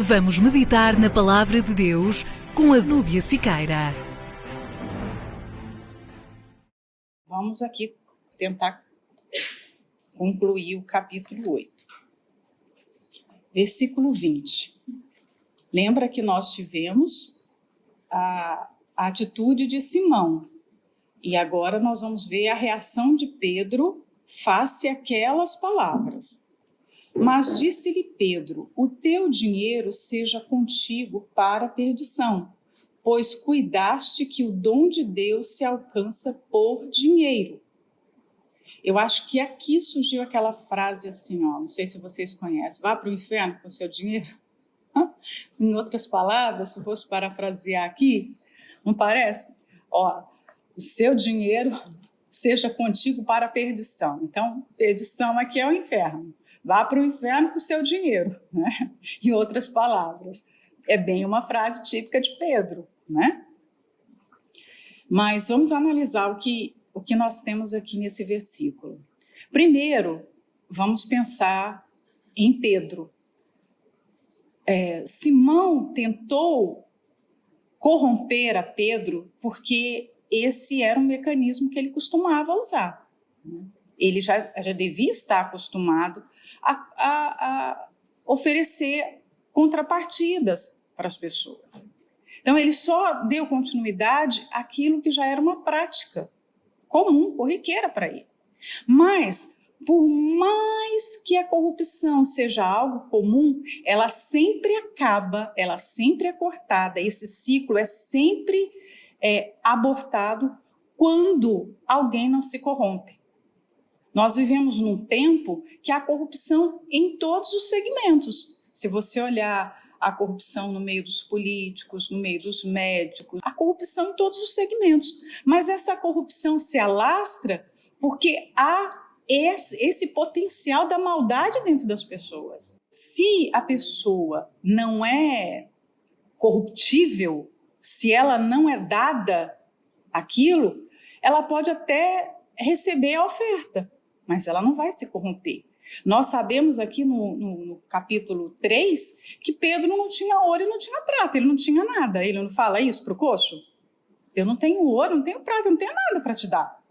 Vamos meditar na Palavra de Deus com a Núbia Siqueira. Vamos aqui tentar concluir o capítulo 8. Versículo 20. Lembra que nós tivemos a atitude de Simão. E agora nós vamos ver a reação de Pedro face àquelas palavras. Mas disse-lhe Pedro: o teu dinheiro seja contigo para a perdição, pois cuidaste que o dom de Deus se alcança por dinheiro. Eu acho que aqui surgiu aquela frase assim, não sei se vocês conhecem: vá para o inferno com o seu dinheiro. Em outras palavras, se eu fosse parafrasear aqui, não parece? O seu dinheiro seja contigo para a perdição. Então, perdição aqui é o inferno. Vá para o inferno com o seu dinheiro, né? Em outras palavras, é bem uma frase típica de Pedro, né? Mas vamos analisar o que nós temos aqui nesse versículo. Primeiro, vamos pensar em Pedro. Simão tentou corromper a Pedro porque esse era um mecanismo que ele costumava usar. Ele já devia estar acostumado a oferecer contrapartidas para as pessoas. Então, ele só deu continuidade àquilo que já era uma prática comum, corriqueira para ele. Mas, por mais que a corrupção seja algo comum, ela sempre acaba, ela sempre é cortada, esse ciclo é sempre abortado quando alguém não se corrompe. Nós vivemos num tempo que há corrupção em todos os segmentos. Se você olhar a corrupção no meio dos políticos, no meio dos médicos, a corrupção em todos os segmentos. Mas essa corrupção se alastra porque há esse potencial da maldade dentro das pessoas. Se a pessoa não é corruptível, se ela não é dada aquilo, ela pode até receber a oferta, mas ela não vai se corromper. Nós sabemos aqui no capítulo 3 que Pedro não tinha ouro e não tinha prata, ele não tinha nada. Ele não fala isso para o coxo? Eu não tenho ouro, não tenho prata, eu não tenho nada para te dar.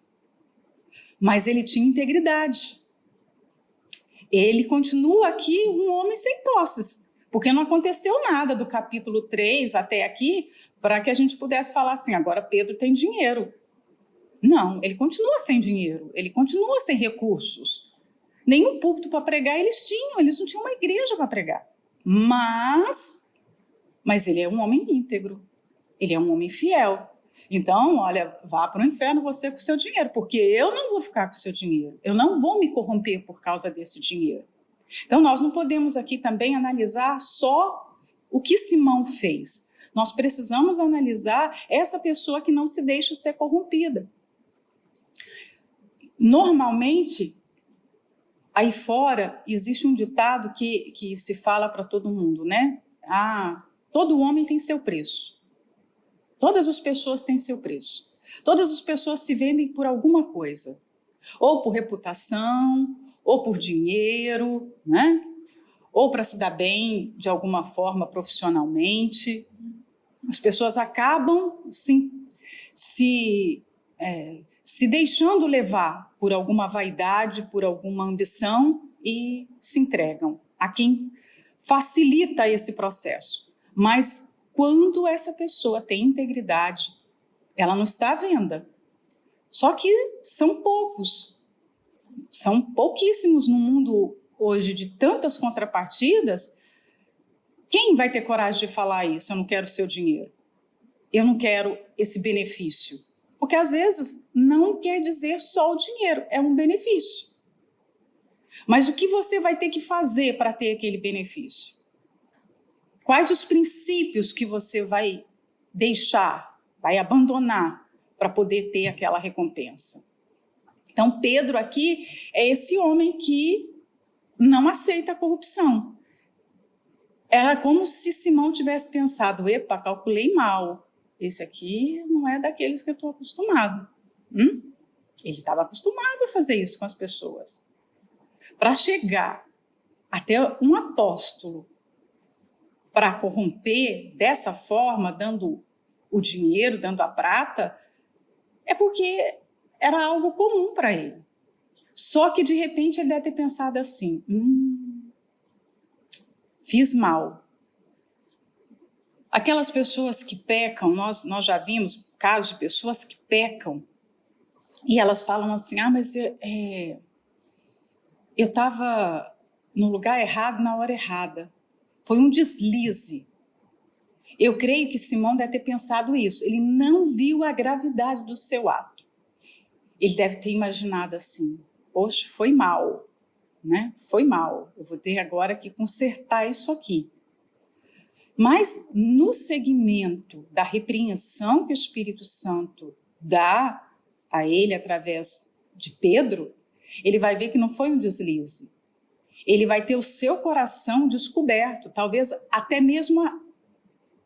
Mas ele tinha integridade. Ele continua aqui um homem sem posses, porque não aconteceu nada do capítulo 3 até aqui para que a gente pudesse falar assim, agora Pedro tem dinheiro. Não, ele continua sem dinheiro, ele continua sem recursos. Nenhum púlpito para pregar eles não tinham uma igreja para pregar. Mas ele é um homem íntegro, ele é um homem fiel. Então, olha, vá para o inferno você com o seu dinheiro, porque eu não vou ficar com o seu dinheiro, eu não vou me corromper por causa desse dinheiro. Então, nós não podemos aqui também analisar só o que Simão fez. Nós precisamos analisar essa pessoa que não se deixa ser corrompida. Normalmente, aí fora, existe um ditado que se fala para todo mundo, né? Todo homem tem seu preço. Todas as pessoas têm seu preço. Todas as pessoas se vendem por alguma coisa. Ou por reputação, ou por dinheiro, né? Ou para se dar bem de alguma forma profissionalmente. As pessoas acabam se deixando levar por alguma vaidade, por alguma ambição e se entregam a quem facilita esse processo. Mas quando essa pessoa tem integridade, ela não está à venda. Só que são poucos, são pouquíssimos no mundo hoje de tantas contrapartidas. Quem vai ter coragem de falar isso? Eu não quero o seu dinheiro, eu não quero esse benefício. Porque, às vezes, não quer dizer só o dinheiro, é um benefício. Mas o que você vai ter que fazer para ter aquele benefício? Quais os princípios que você vai deixar, vai abandonar para poder ter aquela recompensa? Então, Pedro aqui é esse homem que não aceita a corrupção. Era como se Simão tivesse pensado, epa, calculei mal. Esse aqui não é daqueles que eu estou acostumado. Ele estava acostumado a fazer isso com as pessoas. Para chegar até um apóstolo, para corromper dessa forma, dando o dinheiro, dando a prata, é porque era algo comum para ele. Só que, de repente, ele deve ter pensado assim, fiz mal. Aquelas pessoas que pecam, nós já vimos casos de pessoas que pecam, e elas falam assim, mas eu estava no lugar errado, na hora errada. Foi um deslize. Eu creio que Simão deve ter pensado isso. Ele não viu a gravidade do seu ato. Ele deve ter imaginado assim, poxa, foi mal, né? Foi mal. Eu vou ter agora que consertar isso aqui. Mas no segmento da repreensão que o Espírito Santo dá a ele através de Pedro, ele vai ver que não foi um deslize. Ele vai ter o seu coração descoberto, talvez até mesmo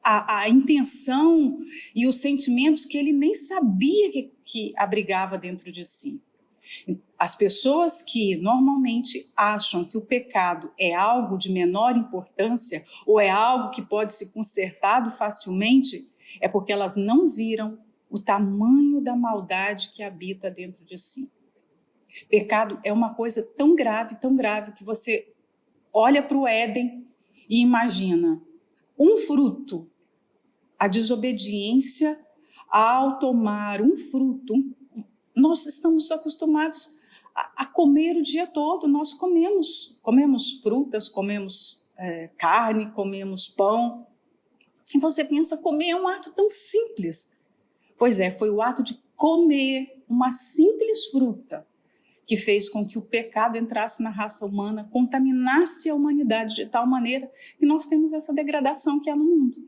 a intenção e os sentimentos que ele nem sabia que abrigava dentro de si. As pessoas que normalmente acham que o pecado é algo de menor importância ou é algo que pode ser consertado facilmente, é porque elas não viram o tamanho da maldade que habita dentro de si. Pecado é uma coisa tão grave, que você olha para o Éden e imagina um fruto, a desobediência ao tomar um fruto. Nós estamos acostumados a comer o dia todo, nós comemos frutas, comemos carne, comemos pão. E você pensa, comer é um ato tão simples. Pois é, foi o ato de comer uma simples fruta que fez com que o pecado entrasse na raça humana, contaminasse a humanidade de tal maneira que nós temos essa degradação que há no mundo.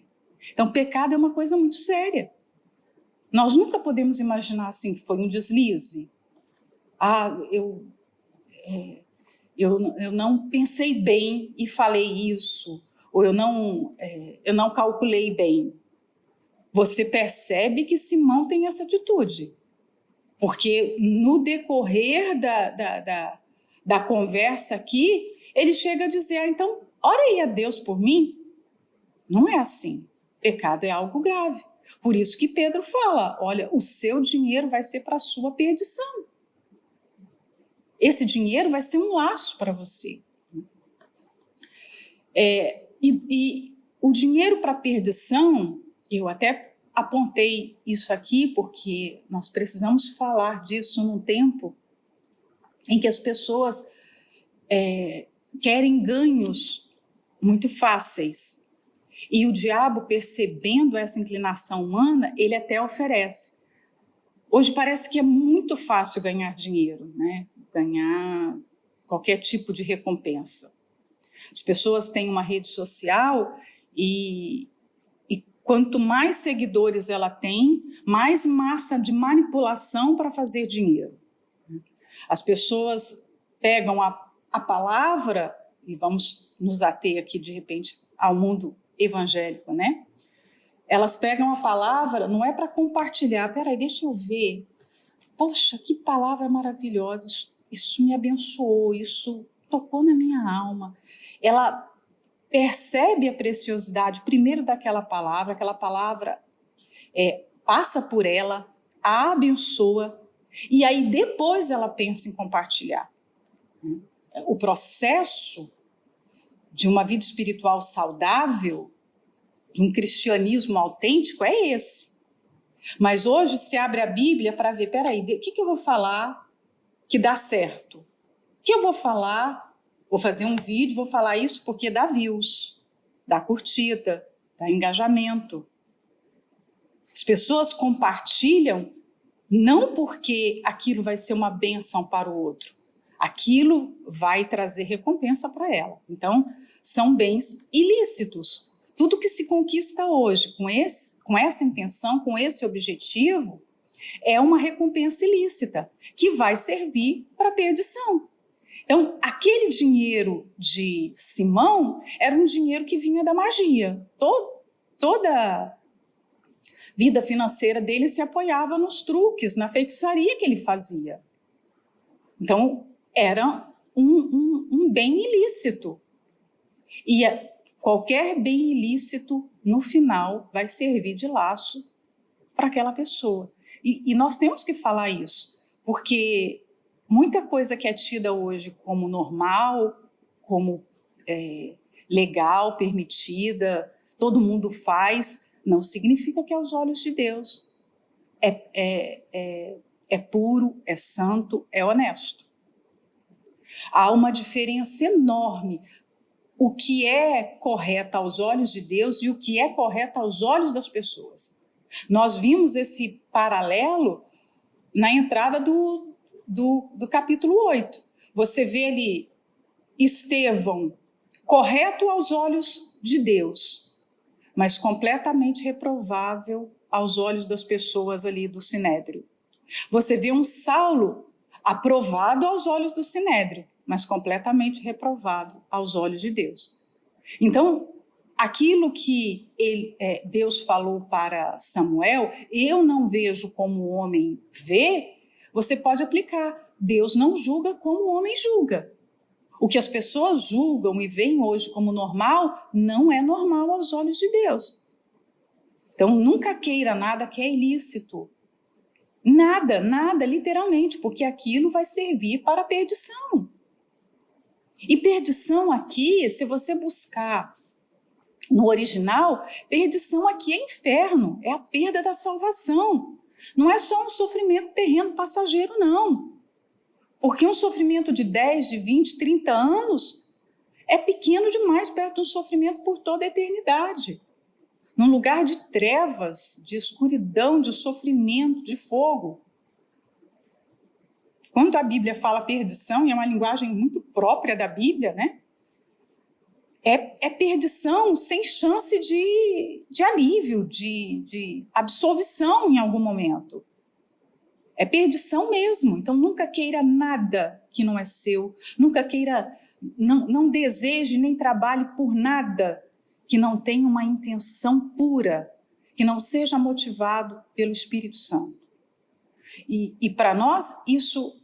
Então, pecado é uma coisa muito séria. Nós nunca podemos imaginar assim que foi um deslize. Eu não pensei bem e falei isso, ou eu não calculei bem. Você percebe que Simão tem essa atitude, porque no decorrer da conversa aqui, ele chega a dizer, então, ora aí a Deus por mim. Não é assim. Pecado é algo grave. Por isso que Pedro fala, olha, o seu dinheiro vai ser para a sua perdição. Esse dinheiro vai ser um laço para você. E o dinheiro para perdição, eu até apontei isso aqui porque nós precisamos falar disso num tempo em que as pessoas querem ganhos muito fáceis. E o diabo, percebendo essa inclinação humana, ele até oferece. Hoje parece que é muito fácil ganhar dinheiro, né? Ganhar qualquer tipo de recompensa. As pessoas têm uma rede social e quanto mais seguidores ela tem, mais massa de manipulação para fazer dinheiro. As pessoas pegam a palavra, e vamos nos ater aqui de repente ao mundo evangélico, né? Elas pegam a palavra, não é para compartilhar, peraí, deixa eu ver, poxa, que palavra maravilhosa, isso me abençoou, isso tocou na minha alma. Ela percebe a preciosidade primeiro daquela palavra, aquela palavra passa por ela, a abençoa, e aí depois ela pensa em compartilhar. O processo de uma vida espiritual saudável, de um cristianismo autêntico, é esse. Mas hoje se abre a Bíblia para ver, peraí, o que eu vou falar que dá certo? O que eu vou falar? Vou fazer um vídeo, vou falar isso porque dá views, dá curtida, dá engajamento. As pessoas compartilham não porque aquilo vai ser uma bênção para o outro. Aquilo vai trazer recompensa para ela. Então, são bens ilícitos. Tudo que se conquista hoje com essa intenção, com esse objetivo, é uma recompensa ilícita que vai servir para a perdição. Então, aquele dinheiro de Simão era um dinheiro que vinha da magia. Toda a vida financeira dele se apoiava nos truques, na feitiçaria que ele fazia. Então, era um bem ilícito. E qualquer bem ilícito, no final, vai servir de laço para aquela pessoa. E nós temos que falar isso, porque muita coisa que é tida hoje como normal, como legal, permitida, todo mundo faz, não significa que aos olhos de Deus é puro, é santo, é honesto. Há uma diferença enorme. O que é correto aos olhos de Deus e o que é correto aos olhos das pessoas. Nós vimos esse paralelo na entrada do capítulo 8. Você vê ali Estevão, correto aos olhos de Deus, mas completamente reprovável aos olhos das pessoas ali do Sinédrio. Você vê um Saulo aprovado aos olhos do Sinédrio, mas completamente reprovado aos olhos de Deus. Então, aquilo que Deus falou para Samuel, eu não vejo como o homem vê, você pode aplicar. Deus não julga como o homem julga. O que as pessoas julgam e veem hoje como normal, não é normal aos olhos de Deus. Então, nunca queira nada que é ilícito. Nada, nada, literalmente, porque aquilo vai servir para a perdição. E perdição aqui, se você buscar no original, perdição aqui é inferno, é a perda da salvação. Não é só um sofrimento terreno passageiro, não. Porque um sofrimento de 10, de 20, 30 anos é pequeno demais perto de um sofrimento por toda a eternidade. Num lugar de trevas, de escuridão, de sofrimento, de fogo. Quando a Bíblia fala perdição, e é uma linguagem muito própria da Bíblia, né? É perdição sem chance de alívio, de absolvição em algum momento. É perdição mesmo. Então, nunca queira nada que não é seu. Nunca queira, não deseje nem trabalhe por nada que não tenha uma intenção pura, que não seja motivado pelo Espírito Santo. E para nós, isso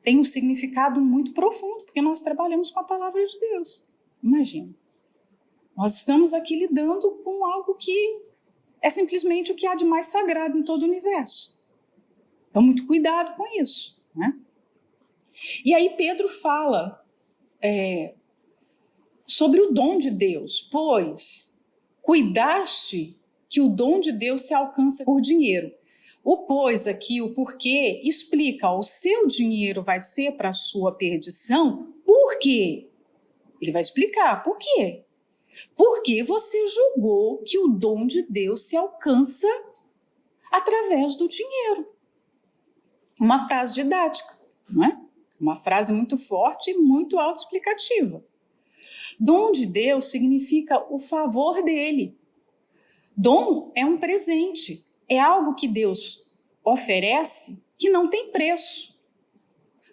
tem um significado muito profundo, porque nós trabalhamos com a palavra de Deus. Imagina. Nós estamos aqui lidando com algo que é simplesmente o que há de mais sagrado em todo o universo. Então, muito cuidado com isso, né? E aí Pedro fala sobre o dom de Deus, pois cuidaste que o dom de Deus se alcança por dinheiro. O pois aqui, o porquê, explica, o seu dinheiro vai ser para a sua perdição, por quê? Ele vai explicar, por quê? Porque você julgou que o dom de Deus se alcança através do dinheiro. Uma frase didática, não é? Uma frase muito forte e muito autoexplicativa. Dom de Deus significa o favor dele. Dom é um presente, é algo que Deus oferece que não tem preço.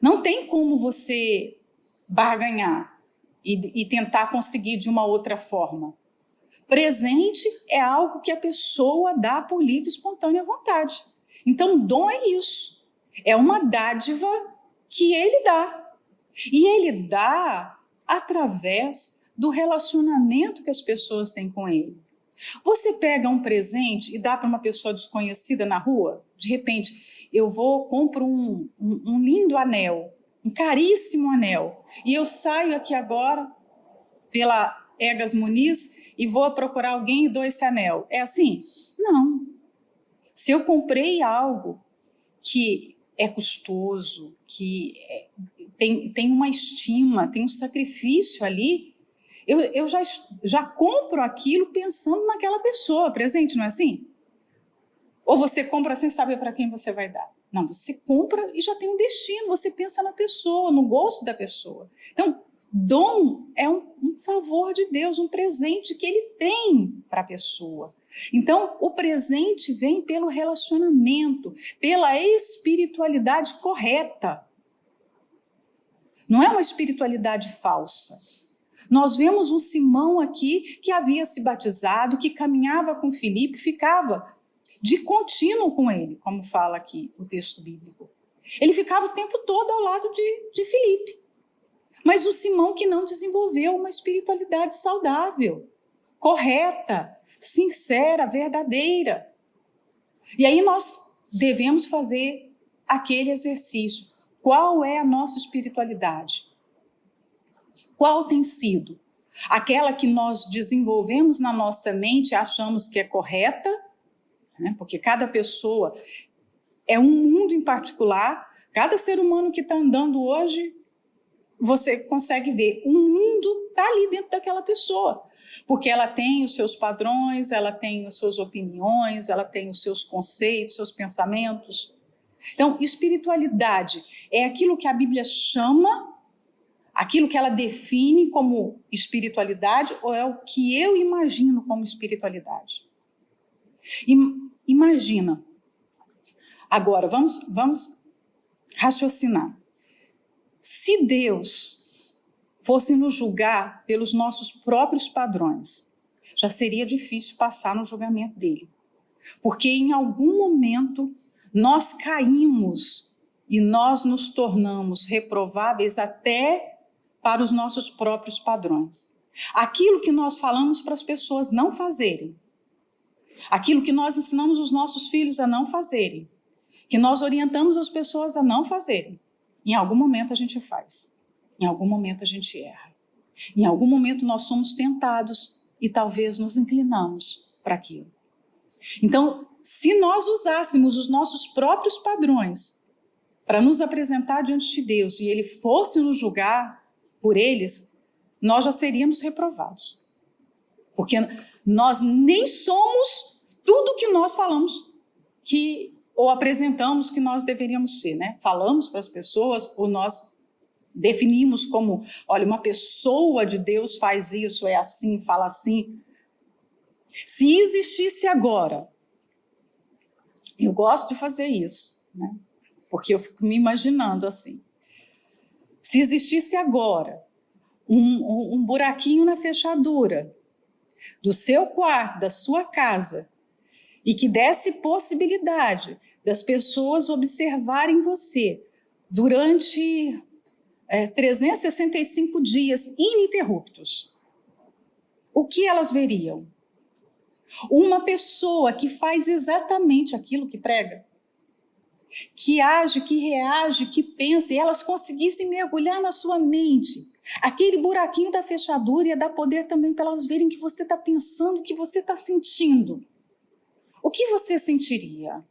Não tem como você barganhar e tentar conseguir de uma outra forma. Presente é algo que a pessoa dá por livre e espontânea vontade. Então, dom é isso. É uma dádiva que ele dá. E ele dá através do relacionamento que as pessoas têm com ele. Você pega um presente e dá para uma pessoa desconhecida na rua? De repente, compro um lindo anel, um caríssimo anel, e eu saio aqui agora pela Egas Muniz e vou procurar alguém e dou esse anel. É assim? Não. Se eu comprei algo que é custoso, que tem uma estima, tem um sacrifício ali, eu já compro aquilo pensando naquela pessoa presente, não é assim? Ou você compra sem saber para quem você vai dar? Não, você compra e já tem um destino, você pensa na pessoa, no gosto da pessoa. Então, dom é um favor de Deus, um presente que ele tem para a pessoa. Então, o presente vem pelo relacionamento, pela espiritualidade correta. Não é uma espiritualidade falsa. Nós vemos um Simão aqui que havia se batizado, que caminhava com Filipe, ficava de contínuo com ele, como fala aqui o texto bíblico. Ele ficava o tempo todo ao lado de Filipe. Mas o Simão que não desenvolveu uma espiritualidade saudável. correta, sincera, verdadeira. E aí nós devemos fazer aquele exercício. Qual é a nossa espiritualidade? Qual tem sido? Aquela que nós desenvolvemos na nossa mente e achamos que é correta, né? Porque cada pessoa é um mundo em particular. Cada ser humano que está andando hoje, você consegue ver, um mundo está ali dentro daquela pessoa. Porque ela tem os seus padrões, ela tem as suas opiniões, ela tem os seus conceitos, seus pensamentos. Então, espiritualidade é aquilo que a Bíblia chama, aquilo que ela define como espiritualidade, ou é o que eu imagino como espiritualidade? Imagina. Agora, vamos raciocinar. Se Deus fosse nos julgar pelos nossos próprios padrões, já seria difícil passar no julgamento dele. Porque em algum momento nós caímos e nós nos tornamos reprováveis até para os nossos próprios padrões. Aquilo que nós falamos para as pessoas não fazerem, aquilo que nós ensinamos os nossos filhos a não fazerem, que nós orientamos as pessoas a não fazerem, em algum momento a gente faz, em algum momento a gente erra, em algum momento nós somos tentados e talvez nos inclinamos para aquilo. Então, se nós usássemos os nossos próprios padrões para nos apresentar diante de Deus e Ele fosse nos julgar por eles, nós já seríamos reprovados. Porque nós nem somos tudo que nós falamos ou apresentamos que nós deveríamos ser, né? Falamos para as pessoas ou nós definimos como, olha, uma pessoa de Deus faz isso, é assim, fala assim. Se existisse agora, eu gosto de fazer isso, né? Porque eu fico me imaginando assim. Se existisse agora um buraquinho na fechadura do seu quarto, da sua casa, e que desse possibilidade das pessoas observarem você durante 365 dias ininterruptos, o que elas veriam? Uma pessoa que faz exatamente aquilo que prega, que age, que reage, que pensa, e elas conseguissem mergulhar na sua mente. Aquele buraquinho da fechadura ia dar poder também para elas verem o que você está pensando, o que você está sentindo. O que você sentiria?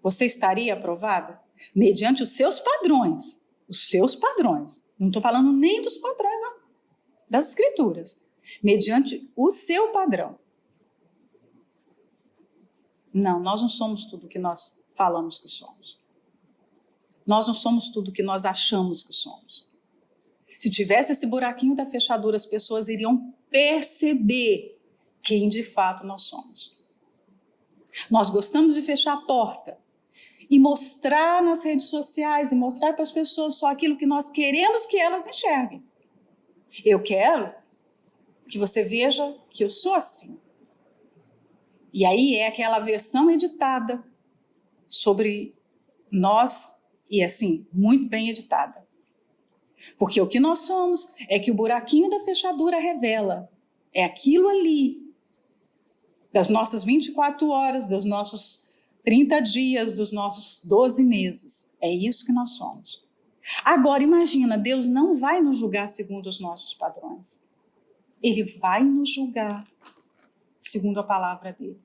Você estaria aprovada? Mediante os seus padrões. Os seus padrões. Não estou falando nem dos padrões das Escrituras. Mediante o seu padrão. Não, nós não somos tudo que nós falamos que somos. Nós não somos tudo que nós achamos que somos. Se tivesse esse buraquinho da fechadura, as pessoas iriam perceber quem de fato nós somos. Nós gostamos de fechar a porta e mostrar nas redes sociais e mostrar para as pessoas só aquilo que nós queremos que elas enxerguem. Eu quero que você veja que eu sou assim. E aí é aquela versão editada sobre nós e assim, muito bem editada. Porque o que nós somos é que o buraquinho da fechadura revela. É aquilo ali, das nossas 24 horas, dos nossos 30 dias, dos nossos 12 meses. É isso que nós somos. Agora, imagina, Deus não vai nos julgar segundo os nossos padrões. Ele vai nos julgar segundo a palavra dele.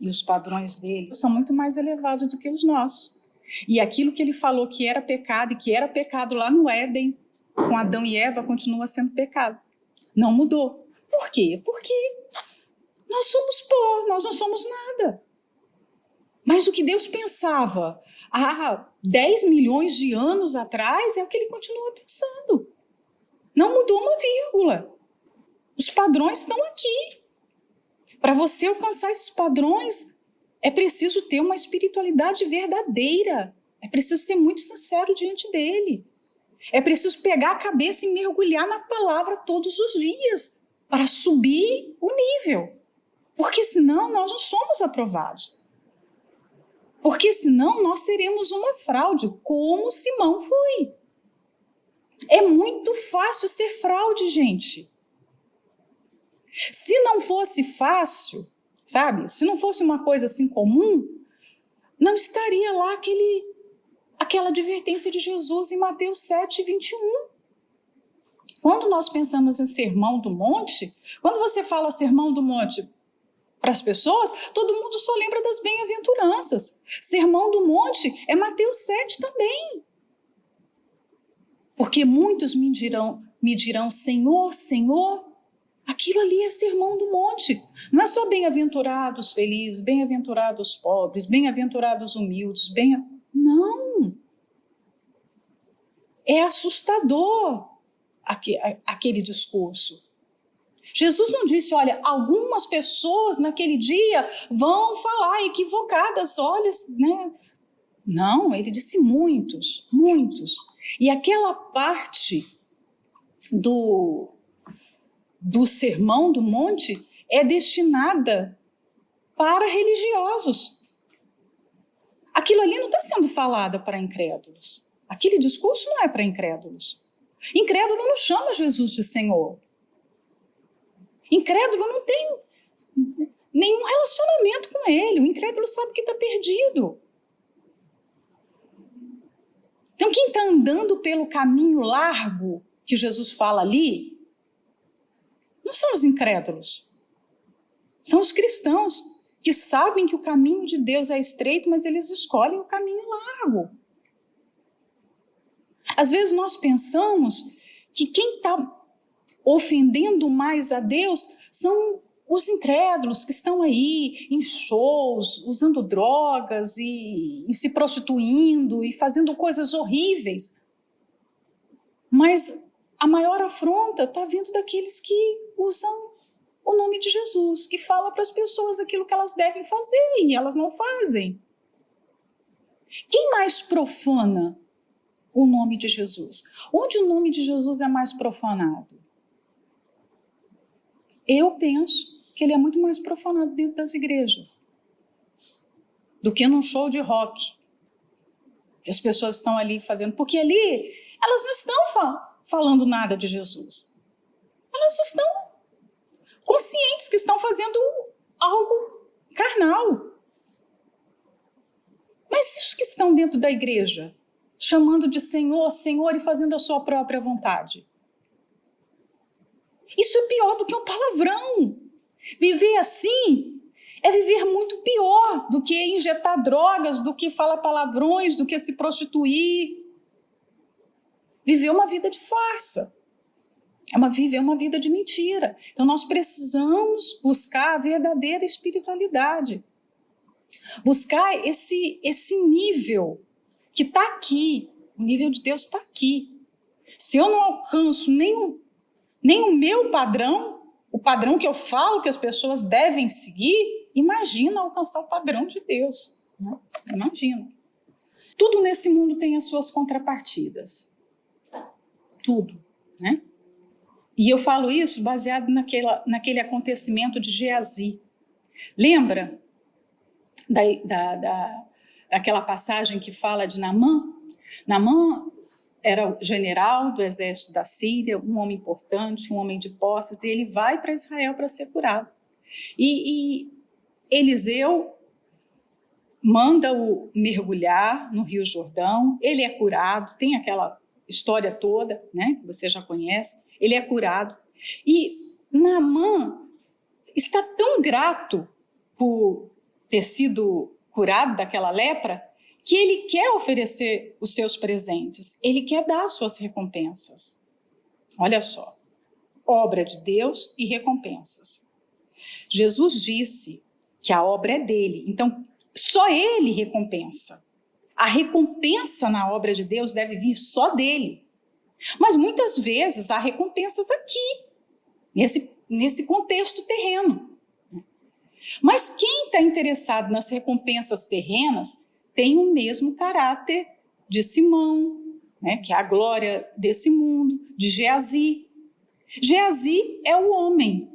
E os padrões dele são muito mais elevados do que os nossos. E aquilo que ele falou que era pecado, e que era pecado lá no Éden, com Adão e Eva, continua sendo pecado. Não mudou. Por quê? Porque nós somos pó, nós não somos nada. Mas o que Deus pensava há 10 milhões de anos atrás é o que ele continua pensando. Não mudou uma vírgula. Os padrões estão aqui. Para você alcançar esses padrões, é preciso ter uma espiritualidade verdadeira. É preciso ser muito sincero diante dele. É preciso pegar a cabeça e mergulhar na palavra todos os dias para subir o nível. Porque senão nós não somos aprovados. Porque senão nós seremos uma fraude, como Simão foi. É muito fácil ser fraude, gente. Se não fosse fácil, sabe? Se não fosse uma coisa assim comum, não estaria lá aquela advertência de Jesus em Mateus 7:21. Quando nós pensamos em Sermão do Monte, quando você fala Sermão do Monte para as pessoas, todo mundo só lembra das bem-aventuranças. Sermão do Monte é Mateus 7 também. Porque muitos me dirão, Senhor, Senhor, aquilo ali é Sermão do Monte. Não é só bem-aventurados felizes, bem-aventurados pobres, bem-aventurados humildes, Não! É assustador aquele discurso. Jesus não disse, olha, algumas pessoas naquele dia vão falar equivocadas, olha, né? Não, ele disse muitos, muitos. E aquela parte do Sermão do Monte é destinada para religiosos. Aquilo ali não está sendo falado para incrédulos. Aquele discurso não é para incrédulos. Incrédulo não chama Jesus de Senhor. Incrédulo não tem nenhum relacionamento com ele. O incrédulo sabe que está perdido. Então, quem está andando pelo caminho largo que Jesus fala ali, não são os incrédulos. São os cristãos que sabem que o caminho de Deus é estreito, mas eles escolhem o caminho largo. Às vezes nós pensamos que quem está ofendendo mais a Deus são os incrédulos que estão aí em shows, usando drogas e se prostituindo e fazendo coisas horríveis. Mas a maior afronta está vindo daqueles que usam o nome de Jesus, que fala para as pessoas aquilo que elas devem fazer e elas não fazem. Quem mais profana o nome de Jesus? Onde o nome de Jesus é mais profanado? Eu penso que ele é muito mais profanado dentro das igrejas do que num show de rock que as pessoas estão ali fazendo, porque ali elas não estão falando nada de Jesus. Elas estão conscientes que estão fazendo algo carnal. Mas e os que estão dentro da igreja, chamando de Senhor, Senhor e fazendo a sua própria vontade? Isso é pior do que um palavrão. Viver assim é viver muito pior do que injetar drogas, do que falar palavrões, do que se prostituir. Viver uma vida de farsa. Viver uma vida de mentira. Então nós precisamos buscar a verdadeira espiritualidade. Buscar esse nível que está aqui. O nível de Deus está aqui. Se eu não alcanço nem o meu padrão, o padrão que eu falo que as pessoas devem seguir, imagina alcançar o padrão de Deus. Né? Imagina. Tudo nesse mundo tem as suas contrapartidas. Tudo. Né? E eu falo isso baseado naquele acontecimento de Geazi. Lembra daquela passagem que fala de Naamã? Naamã era o general do exército da Síria, um homem importante, um homem de posses, e ele vai para Israel para ser curado. E Eliseu manda-o mergulhar no Rio Jordão, ele é curado, tem aquela história toda, né, que você já conhece, ele é curado. E Naamã está tão grato por ter sido curado daquela lepra, que ele quer oferecer os seus presentes, ele quer dar as suas recompensas. Olha só, obra de Deus e recompensas. Jesus disse que a obra é dele, então só ele recompensa. A recompensa na obra de Deus deve vir só dele. Mas muitas vezes há recompensas aqui, nesse contexto terreno. Mas quem está interessado nas recompensas terrenas tem o mesmo caráter de Simão, né, que é a glória desse mundo, de Geazi. Geazi é o homem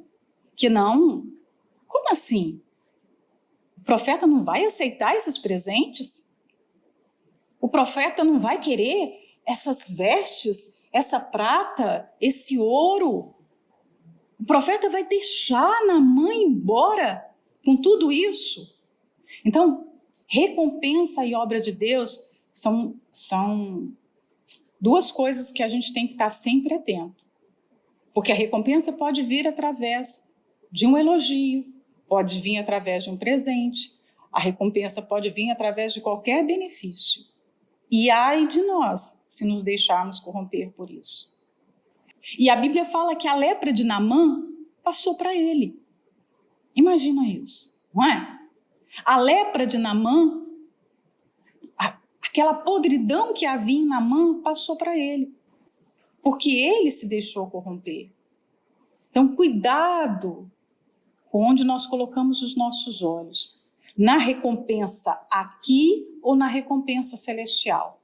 que não... Como assim? O profeta não vai aceitar esses presentes? O profeta não vai querer essas vestes, essa prata, esse ouro? O profeta vai deixar Naamã embora com tudo isso? Então, recompensa e obra de Deus são duas coisas que a gente tem que estar sempre atento. Porque a recompensa pode vir através de um elogio, pode vir através de um presente, a recompensa pode vir através de qualquer benefício. E ai de nós se nos deixarmos corromper por isso. E a Bíblia fala que a lepra de Naamã passou para ele. Imagina isso, não é? A lepra de Naamã, aquela podridão que havia em Naamã, passou para ele. Porque ele se deixou corromper. Então, cuidado com onde nós colocamos os nossos olhos. Na recompensa aqui ou na recompensa celestial.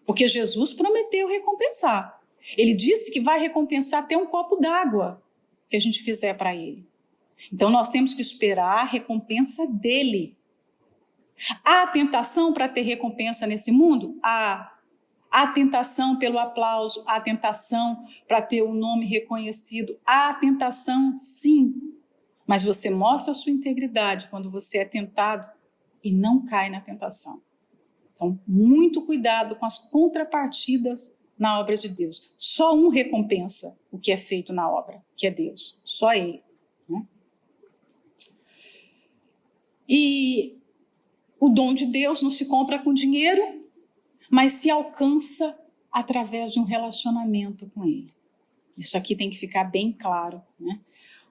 Porque Jesus prometeu recompensar. Ele disse que vai recompensar até um copo d'água que a gente fizer para ele. Então, nós temos que esperar a recompensa dele. Há tentação para ter recompensa nesse mundo? Há tentação pelo aplauso, há tentação para ter o nome reconhecido, há tentação, sim. Mas você mostra a sua integridade quando você é tentado e não cai na tentação. Então, muito cuidado com as contrapartidas na obra de Deus. Só um recompensa o que é feito na obra, que é Deus. Só Ele. Né? E o dom de Deus não se compra com dinheiro, mas se alcança através de um relacionamento com Ele. Isso aqui tem que ficar bem claro, né?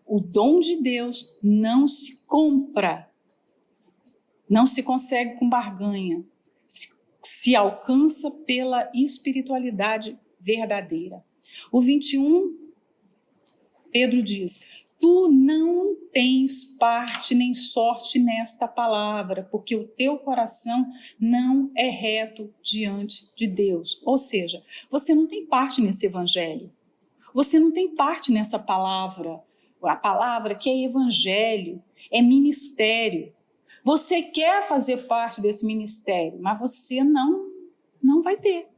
O dom de Deus não se compra, não se consegue com barganha, se alcança pela espiritualidade verdadeira. O 21, Pedro diz: tu não tens parte nem sorte nesta palavra, porque o teu coração não é reto diante de Deus. Ou seja, você não tem parte nesse evangelho. Você não tem parte nessa palavra. A palavra que é evangelho, é ministério. Você quer fazer parte desse ministério, mas você não vai ter.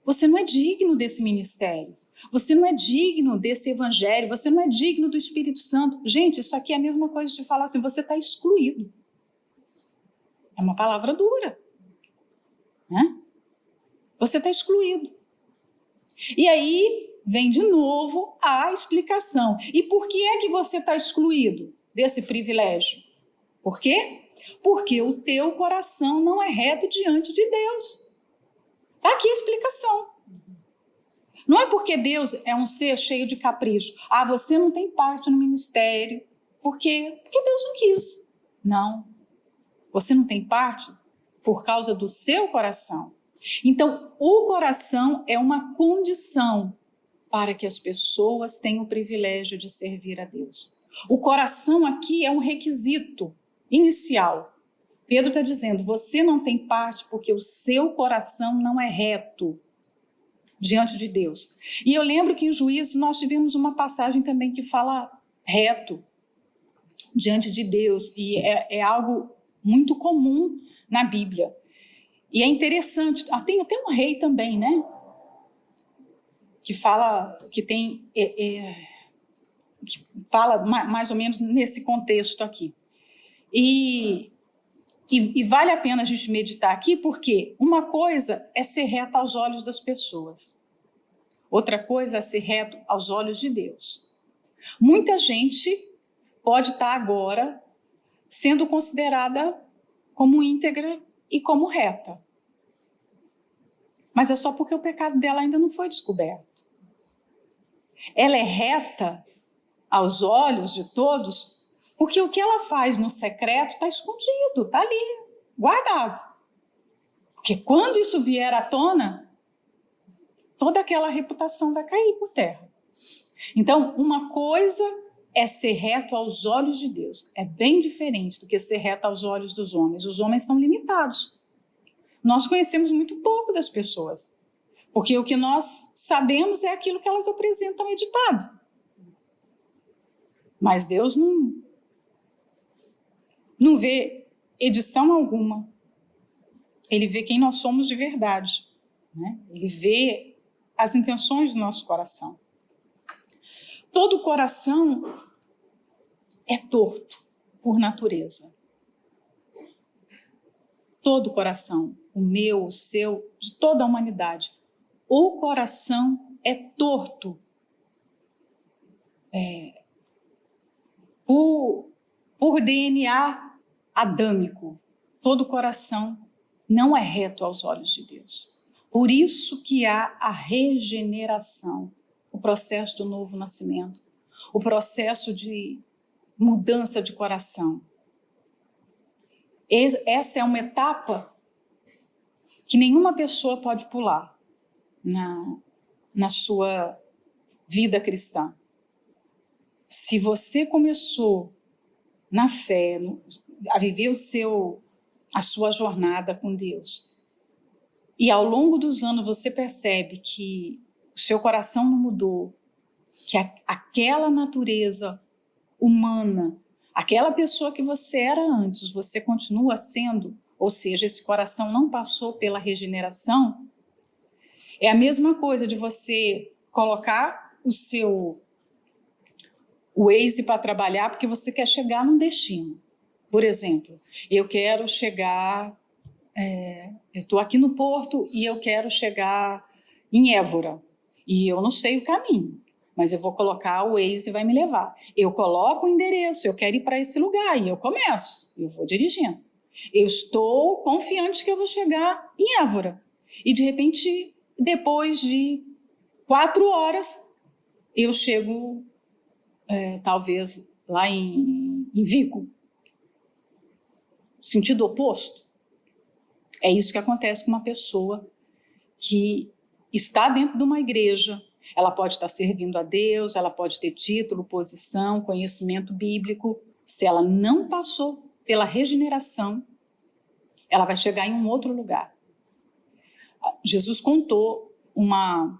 Você não é digno desse ministério. Você não é digno desse evangelho, você não é digno do Espírito Santo. Gente, isso aqui é a mesma coisa de falar assim, você está excluído. É uma palavra dura. Né? Você está excluído. E aí vem de novo a explicação. E por que é que você está excluído desse privilégio? Por quê? Porque o teu coração não é reto diante de Deus. Está aqui a explicação. Não é porque Deus é um ser cheio de capricho. Você não tem parte no ministério. Por quê? Porque Deus não quis. Não. Você não tem parte por causa do seu coração. Então, o coração é uma condição para que as pessoas tenham o privilégio de servir a Deus. O coração aqui é um requisito inicial. Pedro está dizendo, você não tem parte porque o seu coração não é reto diante de Deus. E eu lembro que em Juízes nós tivemos uma passagem também que fala reto diante de Deus, e é algo muito comum na Bíblia. E é interessante, tem até um rei também, né? Que fala, que fala mais ou menos nesse contexto aqui. E vale a pena a gente meditar aqui, porque uma coisa é ser reto aos olhos das pessoas. Outra coisa é ser reto aos olhos de Deus. Muita gente pode estar agora sendo considerada como íntegra e como reta. Mas é só porque o pecado dela ainda não foi descoberto. Ela é reta aos olhos de todos, porque o que ela faz no secreto está escondido, está ali, guardado. Porque quando isso vier à tona, toda aquela reputação vai cair por terra. Então, uma coisa é ser reto aos olhos de Deus. É bem diferente do que ser reto aos olhos dos homens. Os homens estão limitados. Nós conhecemos muito pouco das pessoas, porque o que nós sabemos é aquilo que elas apresentam editado. Mas Deus não vê edição alguma. Ele vê quem nós somos de verdade. Né? Ele vê as intenções do nosso coração. todo coração é torto por natureza. Todo coração, o meu, o seu, de toda a humanidade. O coração é torto por DNA adâmico. Todo coração não é reto aos olhos de Deus. Por isso que há a regeneração, o processo do novo nascimento, o processo de mudança de coração. Essa é uma etapa que nenhuma pessoa pode pular na sua vida cristã. Se você começou na fé, a viver a sua jornada com Deus, e ao longo dos anos você percebe que o seu coração não mudou, que aquela natureza humana, aquela pessoa que você era antes, você continua sendo, ou seja, esse coração não passou pela regeneração, é a mesma coisa de você colocar o Waze para trabalhar porque você quer chegar num destino. Por exemplo, eu quero chegar, eu estou aqui no Porto e eu quero chegar em Évora e eu não sei o caminho, mas eu vou colocar o Waze e vai me levar. Eu coloco o endereço, eu quero ir para esse lugar e eu começo, eu vou dirigindo. Eu estou confiante que eu vou chegar em Évora e de repente, depois de 4 horas, eu chego talvez lá em Vigo, sentido oposto. É isso que acontece com uma pessoa que está dentro de uma igreja. Ela pode estar servindo a Deus, ela pode ter título, posição, conhecimento bíblico. Se ela não passou pela regeneração, ela vai chegar em um outro lugar. Jesus contou uma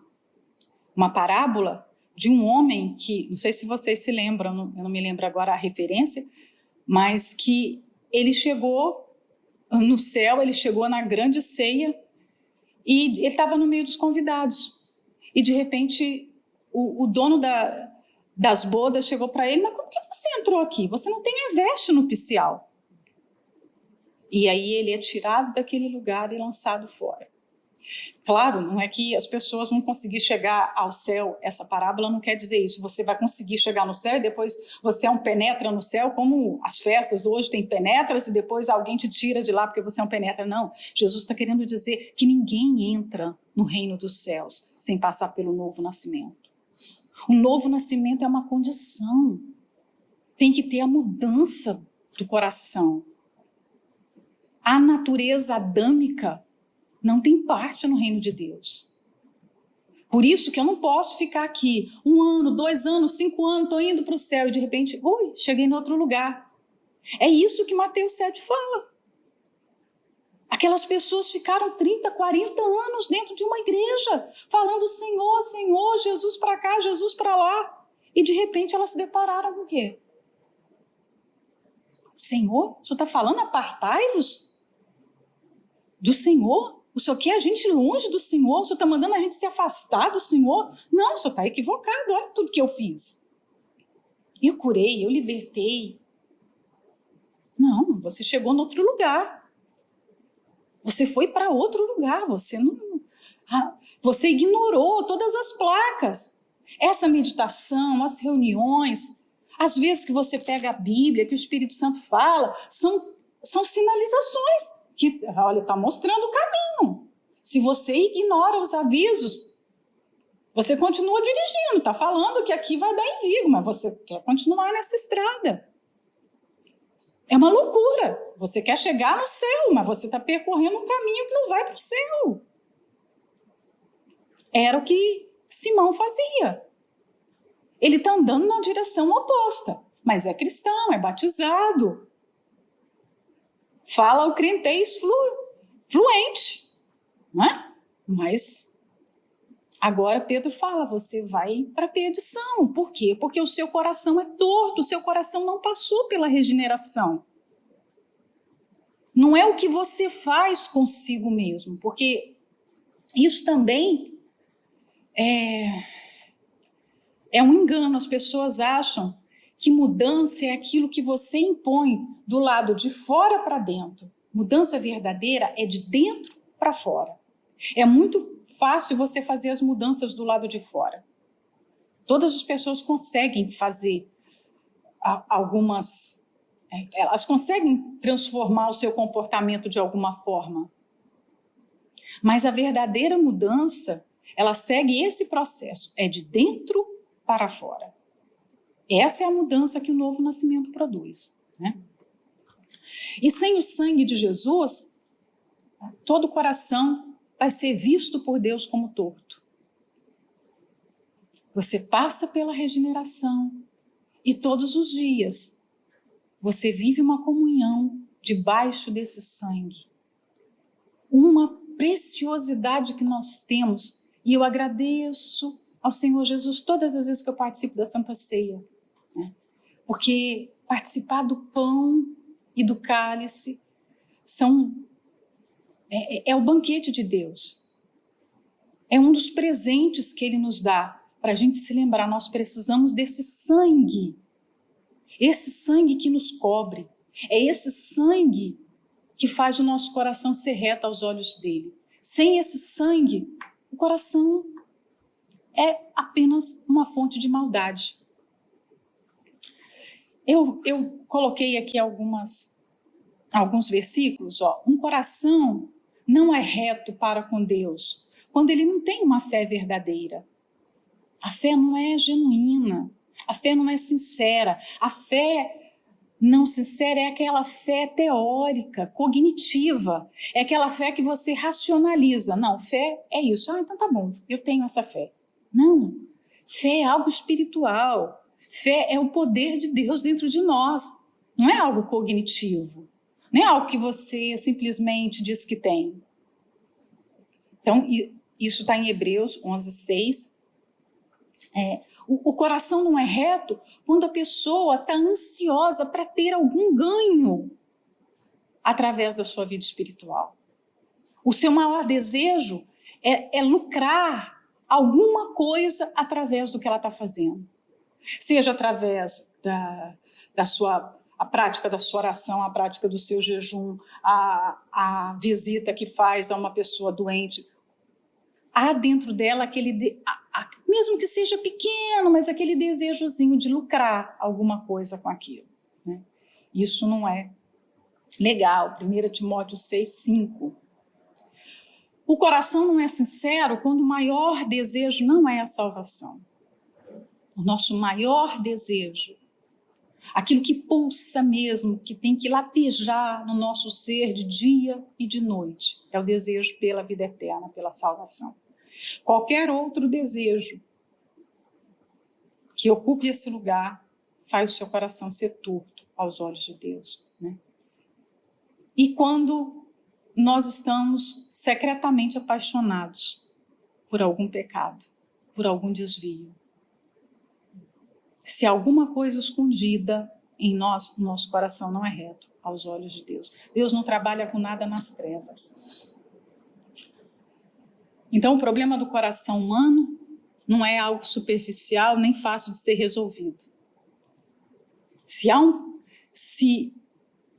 parábola de um homem que, não sei se vocês se lembram, eu não me lembro agora a referência, mas que ele chegou no céu, ele chegou na grande ceia e ele estava no meio dos convidados. E de repente o dono das bodas chegou para ele: mas como que você entrou aqui? Você não tem a veste nupcial. E aí ele é tirado daquele lugar e lançado fora. Claro, não é que as pessoas vão conseguir chegar ao céu. Essa parábola não quer dizer isso. Você vai conseguir chegar no céu e depois você é um penetra no céu, como as festas hoje tem penetras e depois alguém te tira de lá porque você é um penetra. Não, Jesus está querendo dizer que ninguém entra no reino dos céus sem passar pelo novo nascimento. O novo nascimento é uma condição. Tem que ter a mudança do coração. A natureza adâmica não tem parte no reino de Deus. Por isso que eu não posso ficar aqui 1 ano, 2 anos, 5 anos, estou indo para o céu e de repente, cheguei em outro lugar. É isso que Mateus 7 fala. Aquelas pessoas ficaram 30, 40 anos dentro de uma igreja, falando Senhor, Senhor, Jesus para cá, Jesus para lá. E de repente elas se depararam com o quê? Senhor, o Senhor está falando apartai-vos do Senhor? O Senhor quer a gente longe do Senhor? O Senhor está mandando a gente se afastar do Senhor? Não, o Senhor está equivocado, olha tudo que eu fiz. Eu curei, eu libertei. Não, você chegou em outro lugar. Você foi para outro lugar, você ignorou todas as placas. Essa meditação, as reuniões, às vezes que você pega a Bíblia, que o Espírito Santo fala, são sinalizações que, olha, está mostrando o caminho. Se você ignora os avisos, você continua dirigindo, está falando que aqui vai dar em Vigo, mas você quer continuar nessa estrada. É uma loucura. Você quer chegar no céu, mas você está percorrendo um caminho que não vai para o céu. Era o que Simão fazia. Ele está andando na direção oposta, mas é cristão, é batizado. Fala o crentez fluente, né? Mas agora Pedro fala, você vai para a perdição. Por quê? Porque o seu coração é torto, o seu coração não passou pela regeneração. Não é o que você faz consigo mesmo, porque isso também É um engano, as pessoas acham que mudança é aquilo que você impõe do lado de fora para dentro. Mudança verdadeira é de dentro para fora. É muito fácil você fazer as mudanças do lado de fora. Todas as pessoas conseguem fazer algumas... elas conseguem transformar o seu comportamento de alguma forma. Mas a verdadeira mudança, ela segue esse processo. É de dentro para fora. Essa é a mudança que o novo nascimento produz, né? E sem o sangue de Jesus, todo coração vai ser visto por Deus como torto. Você passa pela regeneração e todos os dias você vive uma comunhão debaixo desse sangue. Uma preciosidade que nós temos, e eu agradeço ao Senhor Jesus todas as vezes que eu participo da Santa Ceia, né? Porque participar do pão e do cálice é o banquete de Deus. É um dos presentes que Ele nos dá para a gente se lembrar. Nós precisamos desse sangue, esse sangue que nos cobre. É esse sangue que faz o nosso coração ser reto aos olhos dele. Sem esse sangue, o coração é apenas uma fonte de maldade. Eu coloquei aqui alguns versículos. Um coração não é reto para com Deus quando ele não tem uma fé verdadeira. A fé não é genuína, a fé não é sincera. A fé não sincera é aquela fé teórica, cognitiva. É aquela fé que você racionaliza. Não, fé é isso. Então tá bom, eu tenho essa fé. Não, fé é algo espiritual. Fé é o poder de Deus dentro de nós. Não é algo cognitivo. Não é algo que você simplesmente diz que tem. Então, isso está em Hebreus 11:6. O coração não é reto quando a pessoa está ansiosa para ter algum ganho através da sua vida espiritual. O seu maior desejo é lucrar alguma coisa através do que ela está fazendo. Seja através a prática da sua oração, a prática do seu jejum, a visita que faz a uma pessoa doente. Há dentro dela mesmo que seja pequeno, mas aquele desejozinho de lucrar alguma coisa com aquilo, né? Isso não é legal. 1 Timóteo 6:5. O coração não é sincero quando o maior desejo não é a salvação. O nosso maior desejo, aquilo que pulsa mesmo, que tem que latejar no nosso ser de dia e de noite, é o desejo pela vida eterna, pela salvação. Qualquer outro desejo que ocupe esse lugar faz o seu coração ser torto aos olhos de Deus, né? E quando nós estamos secretamente apaixonados por algum pecado, por algum desvio, se alguma coisa escondida em nós, o nosso coração não é reto aos olhos de Deus. Deus não trabalha com nada nas trevas. Então, o problema do coração humano não é algo superficial nem fácil de ser resolvido. Se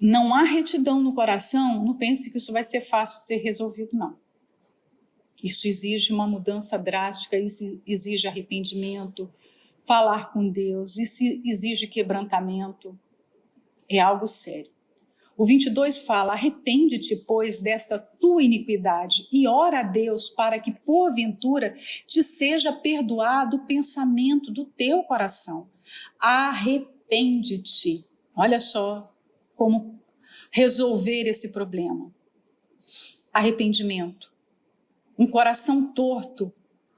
não há retidão no coração, não pense que isso vai ser fácil de ser resolvido, não. Isso exige uma mudança drástica, isso exige arrependimento, falar com Deus, isso exige quebrantamento, é algo sério. O 22 fala: arrepende-te, pois, desta tua iniquidade e ora a Deus para que, porventura, te seja perdoado o pensamento do teu coração. Arrepende-te. Olha só como resolver esse problema. Arrependimento. Um coração torto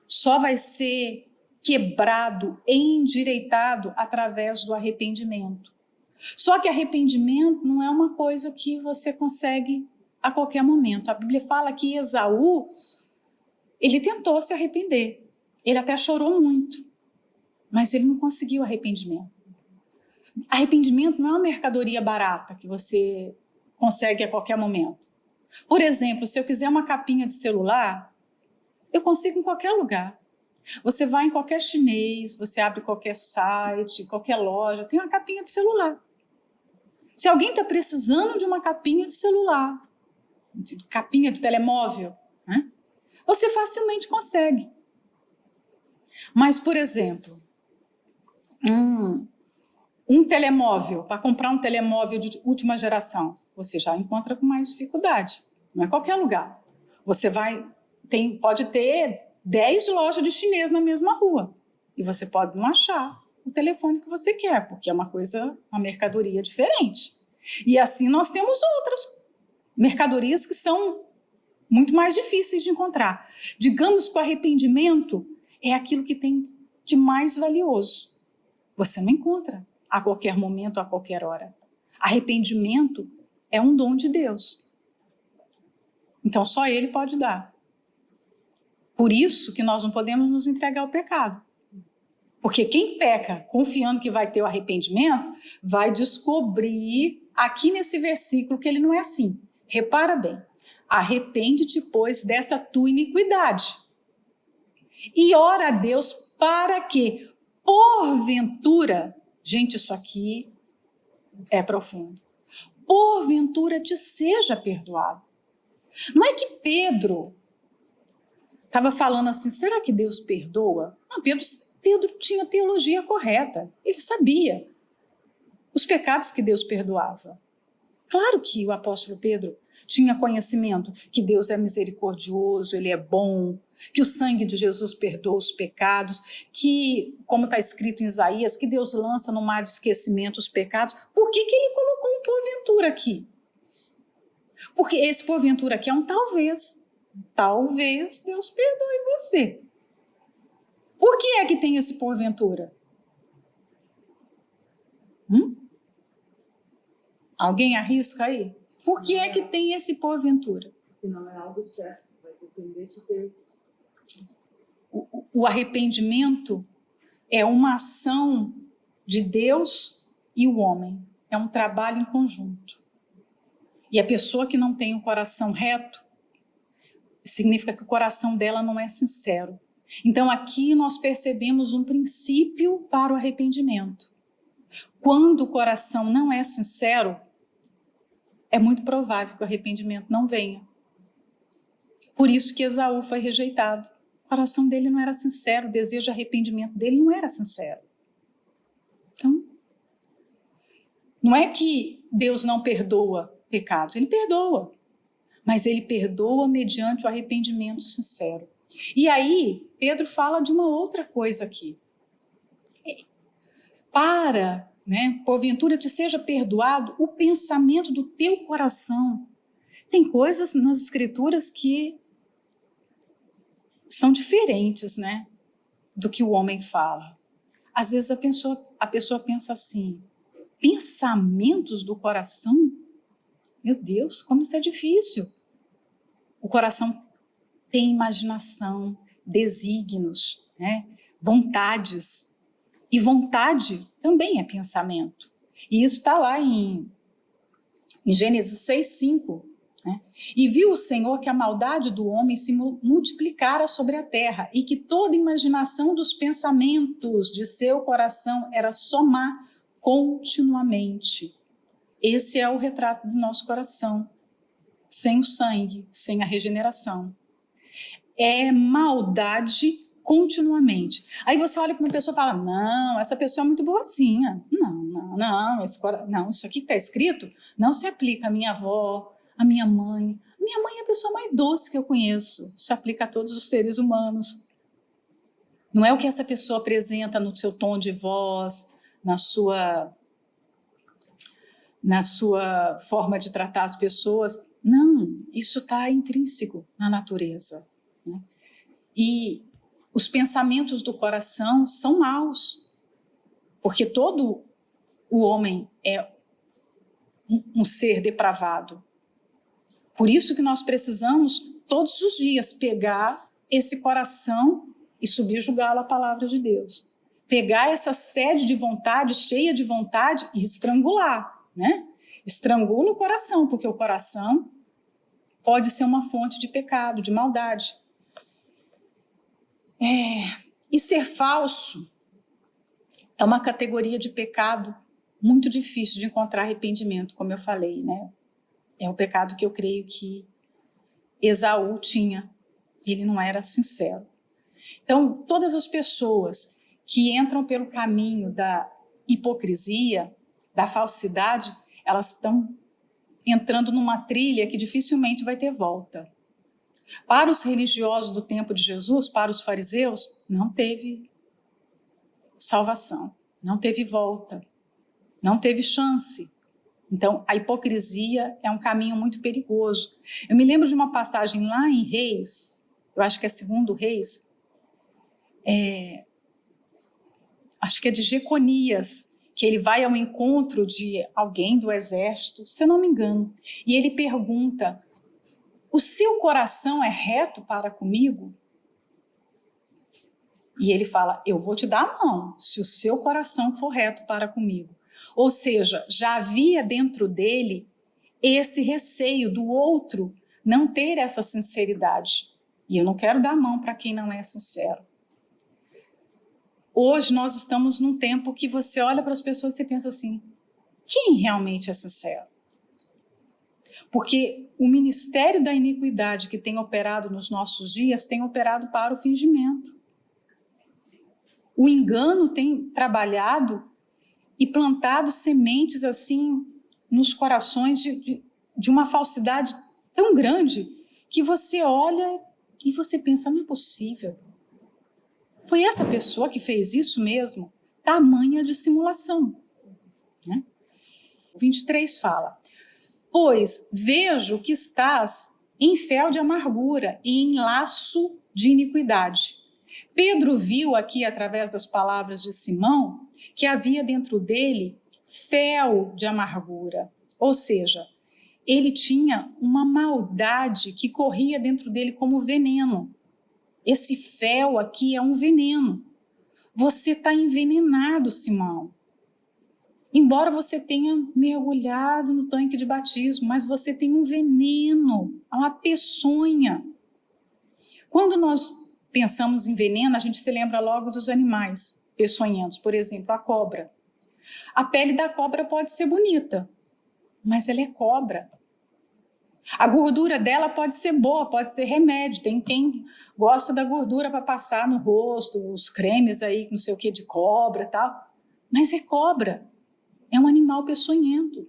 só vai ser quebrado, endireitado através do arrependimento. Só que arrependimento não é uma coisa que você consegue a qualquer momento. A Bíblia fala que Esaú, ele tentou se arrepender. Ele até chorou muito, mas ele não conseguiu arrependimento. Arrependimento não é uma mercadoria barata que você consegue a qualquer momento. Por exemplo, se eu quiser uma capinha de celular, eu consigo em qualquer lugar. Você vai em qualquer chinês, você abre qualquer site, qualquer loja, tem uma capinha de celular. Se alguém está precisando de uma capinha de celular, de capinha de telemóvel, né, você facilmente consegue. Mas, por exemplo, um telemóvel, para comprar um telemóvel de última geração, você já encontra com mais dificuldade. Não é qualquer lugar. Você pode ter 10 lojas de chinês na mesma rua e você pode não achar o telefone que você quer, porque é uma mercadoria diferente. E assim nós temos outras mercadorias que são muito mais difíceis de encontrar. Digamos que o arrependimento é aquilo que tem de mais valioso. Você não encontra a qualquer momento, a qualquer hora. Arrependimento é um dom de Deus. Então só Ele pode dar. Por isso que nós não podemos nos entregar ao pecado. Porque quem peca confiando que vai ter o arrependimento, vai descobrir aqui nesse versículo que ele não é assim. Repara bem. Arrepende-te, pois, dessa tua iniquidade. E ora a Deus para que, porventura, gente, isso aqui é profundo, porventura te seja perdoado. Não é que Pedro estava falando assim, será que Deus perdoa? Não, Pedro tinha teologia correta, ele sabia os pecados que Deus perdoava. Claro que o apóstolo Pedro tinha conhecimento que Deus é misericordioso, Ele é bom, que o sangue de Jesus perdoa os pecados, que, como está escrito em Isaías, que Deus lança no mar de esquecimento os pecados. Por que Ele colocou um porventura aqui? Porque esse porventura aqui é um talvez. Talvez Deus perdoe você. Por que é que tem esse porventura? Alguém arrisca aí? Por que é que tem esse porventura? Porque não é algo certo, vai depender de Deus. O arrependimento é uma ação de Deus e o homem. É um trabalho em conjunto. E a pessoa que não tem o coração reto, significa que o coração dela não é sincero. Então aqui nós percebemos um princípio para o arrependimento. Quando o coração não é sincero, é muito provável que o arrependimento não venha. Por isso que Esaú foi rejeitado. O coração dele não era sincero, o desejo de arrependimento dele não era sincero. Então, não é que Deus não perdoa pecados, Ele perdoa. Mas Ele perdoa mediante o arrependimento sincero. E aí, Pedro fala de uma outra coisa aqui. Porventura te seja perdoado o pensamento do teu coração. Tem coisas nas escrituras que são diferentes, né, do que o homem fala. Às vezes a pessoa pensa assim, pensamentos do coração? Meu Deus, como isso é difícil. O coração tem imaginação, desígnios, né, vontades. E vontade também é pensamento. E isso está lá em Gênesis 6:5. Né? E viu o Senhor que a maldade do homem se multiplicara sobre a terra e que toda imaginação dos pensamentos de seu coração era só má continuamente. Esse é o retrato do nosso coração, sem o sangue, sem a regeneração. É maldade continuamente. Aí você olha para uma pessoa e fala, não, essa pessoa é muito boazinha. Não, isso aqui que está escrito não se aplica à minha avó, à minha mãe. Minha mãe é a pessoa mais doce que eu conheço. Se aplica a todos os seres humanos. Não é o que essa pessoa apresenta no seu tom de voz, na sua forma de tratar as pessoas. Não, isso está intrínseco na natureza. Né? E os pensamentos do coração são maus, porque todo o homem é um ser depravado. Por isso que nós precisamos, todos os dias, pegar esse coração e subjugá-lo à palavra de Deus. Pegar essa sede de vontade, cheia de vontade, e estrangular, né? Estrangula o coração, porque o coração pode ser uma fonte de pecado, de maldade. E ser falso é uma categoria de pecado muito difícil de encontrar arrependimento, como eu falei, né? É o pecado que eu creio que Esaú tinha. Ele não era sincero. Então, todas as pessoas que entram pelo caminho da hipocrisia, da falsidade, elas estão entrando numa trilha que dificilmente vai ter volta. Para os religiosos do tempo de Jesus, para os fariseus, não teve salvação, não teve volta, não teve chance. Então, a hipocrisia é um caminho muito perigoso. Eu me lembro de uma passagem lá em Reis, eu acho que é 2 Reis, acho que é de Jeconias, que ele vai ao encontro de alguém do exército, se eu não me engano, e ele pergunta: o seu coração é reto para comigo? E ele fala: eu vou te dar a mão, se o seu coração for reto para comigo. Ou seja, já havia dentro dele esse receio do outro não ter essa sinceridade. E eu não quero dar a mão para quem não é sincero. Hoje nós estamos num tempo que você olha para as pessoas e você pensa assim: quem realmente é sincero? Porque o ministério da iniquidade que tem operado nos nossos dias tem operado para o fingimento. O engano tem trabalhado e plantado sementes assim nos corações de uma falsidade tão grande que você olha e você pensa: não é possível. Foi essa pessoa que fez isso mesmo? Tamanha dissimulação. Né? O 23 fala: pois vejo que estás em fel de amargura e em laço de iniquidade. Pedro viu aqui, através das palavras de Simão, que havia dentro dele fel de amargura. Ou seja, ele tinha uma maldade que corria dentro dele como veneno. Esse fel aqui é um veneno. Você está envenenado, Simão. Embora você tenha mergulhado no tanque de batismo, mas você tem um veneno, uma peçonha. Quando nós pensamos em veneno, a gente se lembra logo dos animais peçonhentos. Por exemplo, a cobra. A pele da cobra pode ser bonita, mas ela é cobra. A gordura dela pode ser boa, pode ser remédio. Tem quem gosta da gordura para passar no rosto, os cremes aí, não sei o que, de cobra e tal. Mas é cobra. É um animal peçonhento.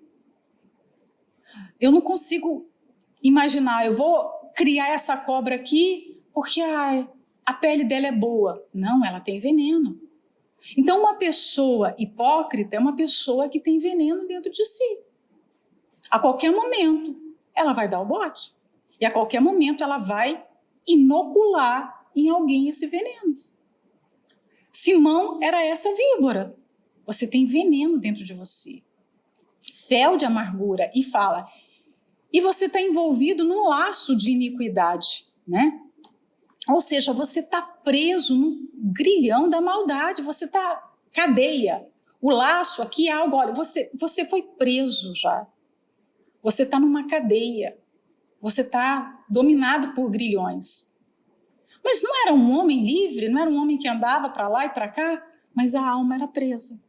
Eu não consigo imaginar, eu vou criar essa cobra aqui porque a pele dela é boa. Não, ela tem veneno. Então, uma pessoa hipócrita é uma pessoa que tem veneno dentro de si. A qualquer momento, ela vai dar o bote. E a qualquer momento, ela vai inocular em alguém esse veneno. Simão era essa víbora. Você tem veneno dentro de você. Fel de amargura. E fala, e você está envolvido num laço de iniquidade, né? Ou seja, você está preso no grilhão da maldade, você está cadeia. O laço aqui é algo, olha, você foi preso já. Você está numa cadeia. Você está dominado por grilhões. Mas não era um homem livre, não era um homem que andava para lá e para cá, mas a alma era presa.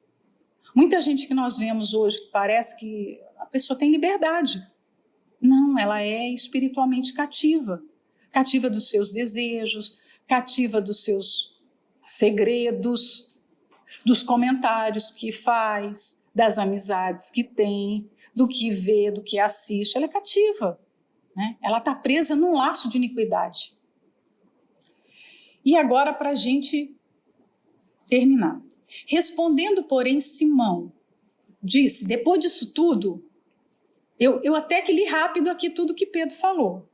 Muita gente que nós vemos hoje que parece que a pessoa tem liberdade. Não, ela é espiritualmente cativa. Cativa dos seus desejos, cativa dos seus segredos, dos comentários que faz, das amizades que tem, do que vê, do que assiste. Ela é cativa, né? Ela está presa num laço de iniquidade. E agora, para a gente terminar. Respondendo, porém, Simão disse, depois disso tudo, eu até que li rápido aqui tudo que Pedro falou.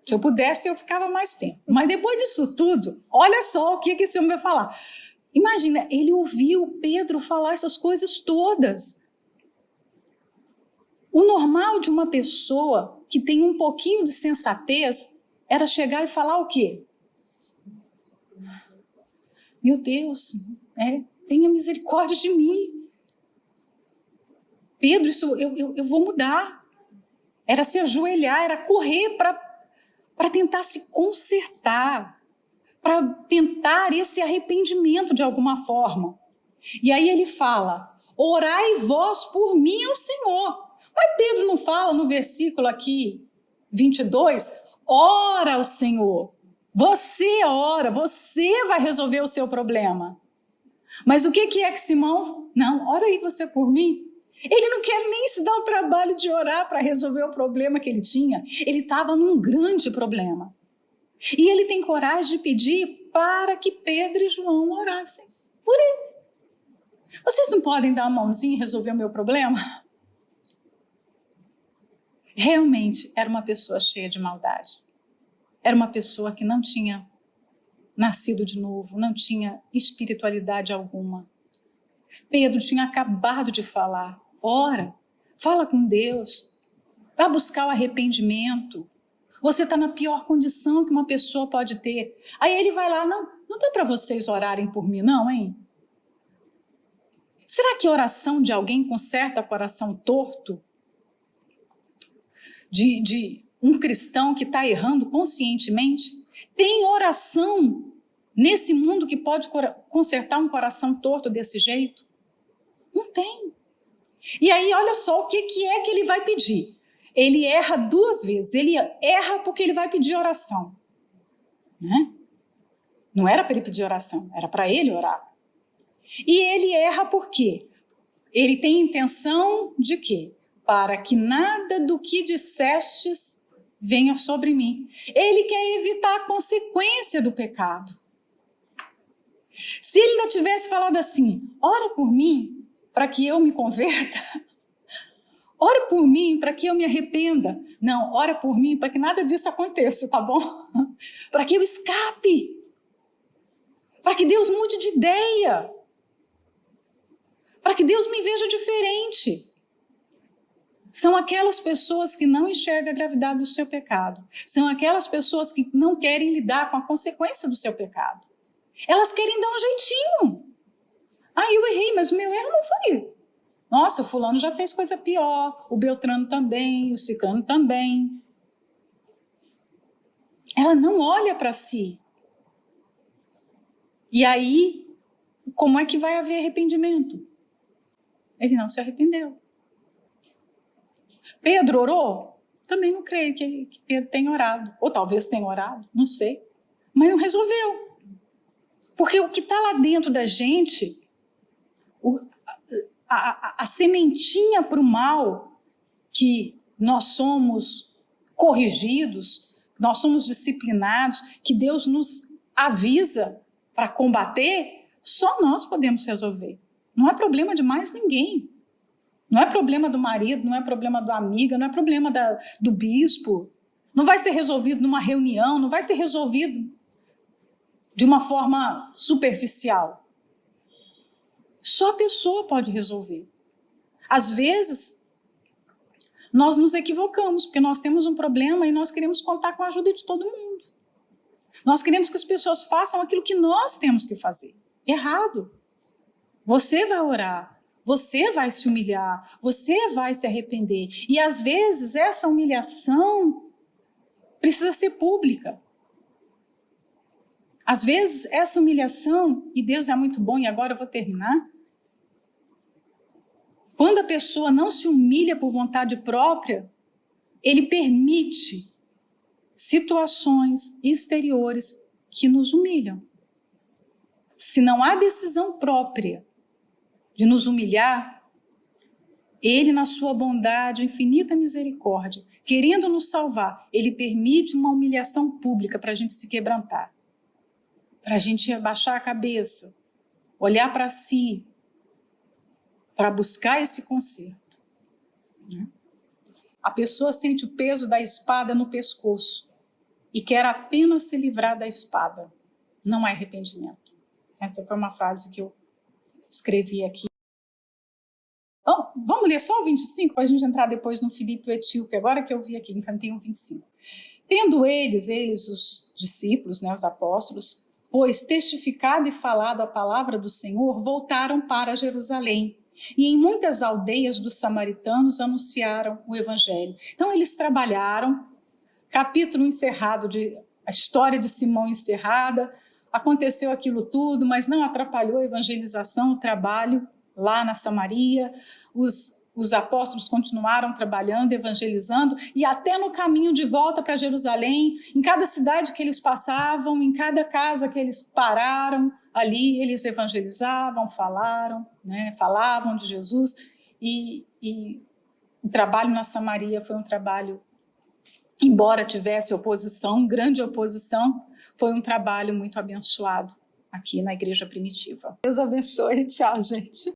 Se eu pudesse, eu ficava mais tempo. Mas depois disso tudo, olha só o que esse homem vai falar. Imagina, ele ouviu Pedro falar essas coisas todas. O normal de uma pessoa que tem um pouquinho de sensatez era chegar e falar o quê? Meu Deus, tenha misericórdia de mim. Pedro, isso eu vou mudar. Era se ajoelhar, era correr para tentar se consertar, para tentar esse arrependimento de alguma forma. E aí ele fala, orai vós por mim ao Senhor. Mas Pedro não fala no versículo aqui, 22, ora ao Senhor. Você ora, você vai resolver o seu problema. Mas o que é que Simão? Não, ora aí você por mim. Ele não quer nem se dar o trabalho de orar para resolver o problema que ele tinha. Ele estava num grande problema. E ele tem coragem de pedir para que Pedro e João orassem por ele. Vocês não podem dar uma mãozinha e resolver o meu problema? Realmente era uma pessoa cheia de maldade. Era uma pessoa que não tinha nascido de novo, não tinha espiritualidade alguma. Pedro tinha acabado de falar, ora, fala com Deus, vá buscar o arrependimento. Você está na pior condição que uma pessoa pode ter. Aí ele vai lá, não dá para vocês orarem por mim não, hein? Será que a oração de alguém conserta coração torto? De um cristão que está errando conscientemente? Tem oração nesse mundo que pode consertar um coração torto desse jeito? Não tem. E aí, olha só o que é que ele vai pedir. Ele erra 2 vezes. Ele erra porque ele vai pedir oração. Né? Não era para ele pedir oração, era para ele orar. E ele erra por quê? Ele tem intenção de quê? Para que nada do que dissestes venha sobre mim. Ele quer evitar a consequência do pecado. Se ele ainda tivesse falado assim, ora por mim para que eu me converta, ora por mim para que eu me arrependa. Não, ora por mim para que nada disso aconteça, tá bom? Para que eu escape. Para que Deus mude de ideia. Para que Deus me veja diferente. São aquelas pessoas que não enxergam a gravidade do seu pecado. São aquelas pessoas que não querem lidar com a consequência do seu pecado. Elas querem dar um jeitinho. Ah, eu errei, mas o meu erro não foi. Nossa, o fulano já fez coisa pior, o Beltrano também, o Ciclano também. Ela não olha para si. E aí, como é que vai haver arrependimento? Ele não se arrependeu. Pedro orou? Também não creio que Pedro tenha orado. Ou talvez tenha orado, não sei. Mas não resolveu. Porque o que está lá dentro da gente, a sementinha para o mal, que nós somos corrigidos, nós somos disciplinados, que Deus nos avisa para combater, só nós podemos resolver. Não é problema de mais ninguém. Não é problema do marido, não é problema da amiga, não é problema do bispo. Não vai ser resolvido numa reunião, não vai ser resolvido de uma forma superficial. Só a pessoa pode resolver. Às vezes, nós nos equivocamos, porque nós temos um problema e nós queremos contar com a ajuda de todo mundo. Nós queremos que as pessoas façam aquilo que nós temos que fazer. Errado. Você vai orar, você vai se humilhar, você vai se arrepender. E às vezes essa humilhação precisa ser pública. Às vezes essa humilhação, e Deus é muito bom, e agora eu vou terminar. Quando a pessoa não se humilha por vontade própria, ele permite situações exteriores que nos humilham. Se não há decisão própria de nos humilhar, ele, na sua bondade, infinita misericórdia, querendo nos salvar, ele permite uma humilhação pública para a gente se quebrantar, para a gente abaixar a cabeça, olhar para si, para buscar esse conserto. A pessoa sente o peso da espada no pescoço e quer apenas se livrar da espada. Não há arrependimento. Essa foi uma frase que eu escrevi aqui. Então, vamos ler só o 25 para a gente entrar depois no Filipe o Etíope, agora que eu vi aqui, então tem o 25. Tendo eles os discípulos, né, os apóstolos, pois testificado e falado a palavra do Senhor, voltaram para Jerusalém. E em muitas aldeias dos samaritanos anunciaram o evangelho. Então eles trabalharam, capítulo encerrado, a história de Simão encerrada, aconteceu aquilo tudo, mas não atrapalhou a evangelização, o trabalho lá na Samaria. Os apóstolos continuaram trabalhando, evangelizando, e até no caminho de volta para Jerusalém, em cada cidade que eles passavam, em cada casa que eles pararam, ali eles evangelizavam, falavam de Jesus, e o trabalho na Samaria foi um trabalho, embora tivesse oposição, grande oposição, foi um trabalho muito abençoado aqui na igreja primitiva. Deus abençoe, tchau, gente.